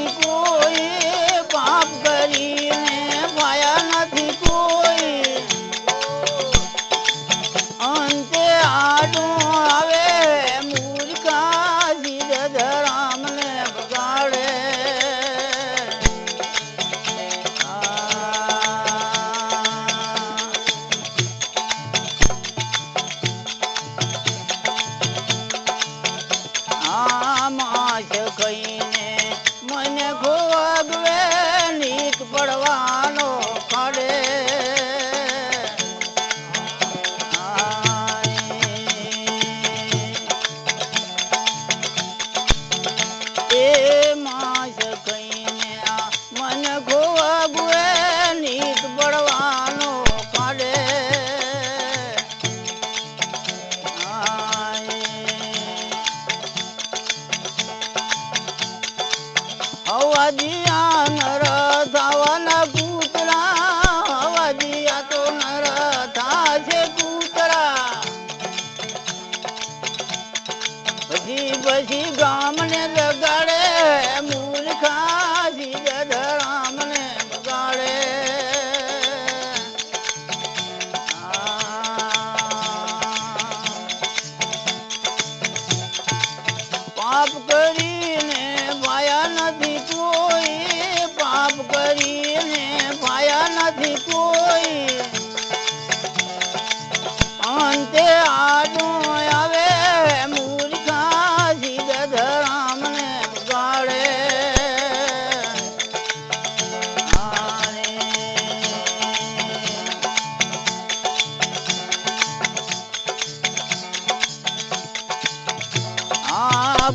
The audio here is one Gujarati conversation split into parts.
નથી કોઈ, પાપ કરીને ભાયા નથી કોઈ, અંતે આડું આવે મૂર્ખા જીદ રામને બગાડે. માસ કહીને મને ભોગવે નીક પડવાનો ખડે. એ માસ કહીને મન ભોગવે નીક પડવાનો ખડે. હવાજીયા નર થાવાના કૂતરા, હવાજીયા તો નર થાશે કૂતરા. પછી ગામને બગાડે મૂર્ખા જીદ રામને બગાડે. પાપ કરીને ભાયા નથી કોઈ, પાપ કરીને ભાયા નથી કોઈ, અંતે આડું આવે મૂર્ખા જીદ રામને બગાડે.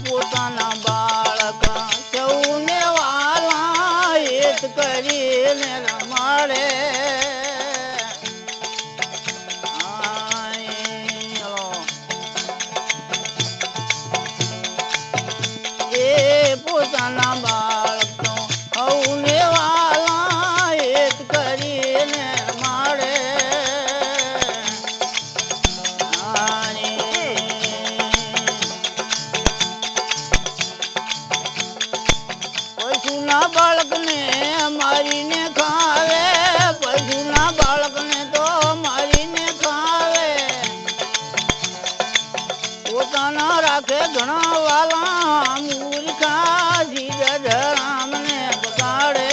પોતાના બાળક સૌને વાલા હેત કરીને રમાડે. એ પોતાના બાળક સૌને વાલા હેત કરીને રમાડે. પશુના બાળકને મારીને ખાવે, પશુના બાળકને તો મારીને ખાવે. પોતાના રાખે ઘણા વાલા મૂર્ખા જીદ રામને બગાડે.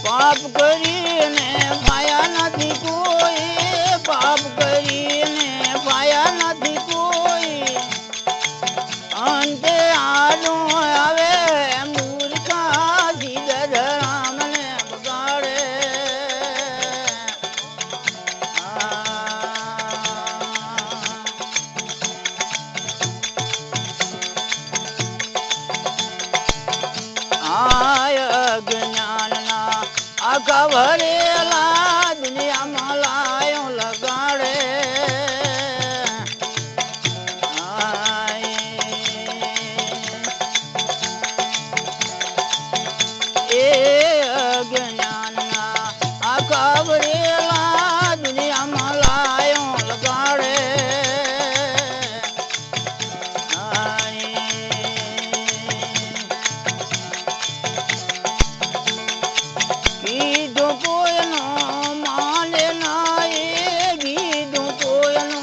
પાપ કરીને ભાયા નથી કોઈ, પાપ કરીને ભાયા નથી કોઈ, અંતે આડું આવે મૂર્ખા જીદ રામને બગાડે. જ્ઞાનના આખા ભરેલા દુનિયામાં લાયો લગાડે. એ અજ્ઞાનના આખા ભરેલા દુનિયામાં લાયો લગાડે. કીધું કોઈનો માને નહીં, કીધું કોઈનો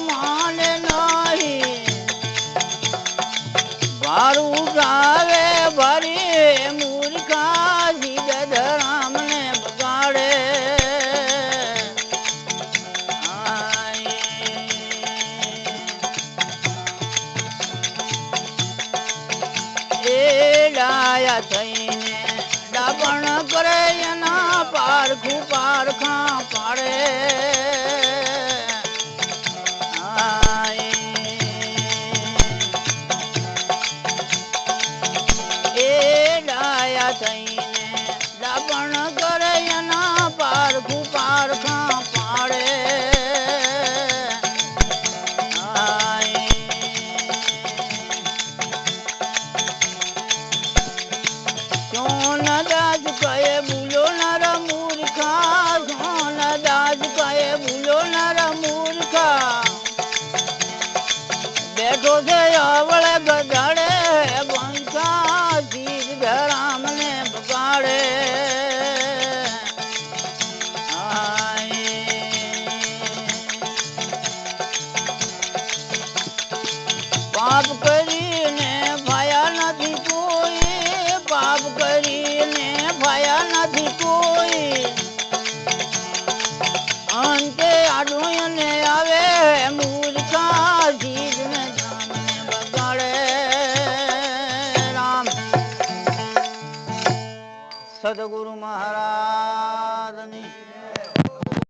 માને નહીં, ભારું ગાવે ભરી મૂર્ખા જીદ રામને બગાડે. એ ડાયા થઈને ડાપણ કરે એના પારખું પારખા પાડે. એ ડાયા થઈને ડાપણ કરે એના પારખું પારખા પાડે. સોનદાસ કહે ભૂલો નર મૂર્ખા, સોનદાસ કહે પાપ કરીને ભાયા નથી કોઈ, પાપ કરીને ભાયા નથી કોઈ. અંતે આડું એને આવે મૂર્ખા જીજને જાનને બગાડે. રામ સદગુરુ મહારાજની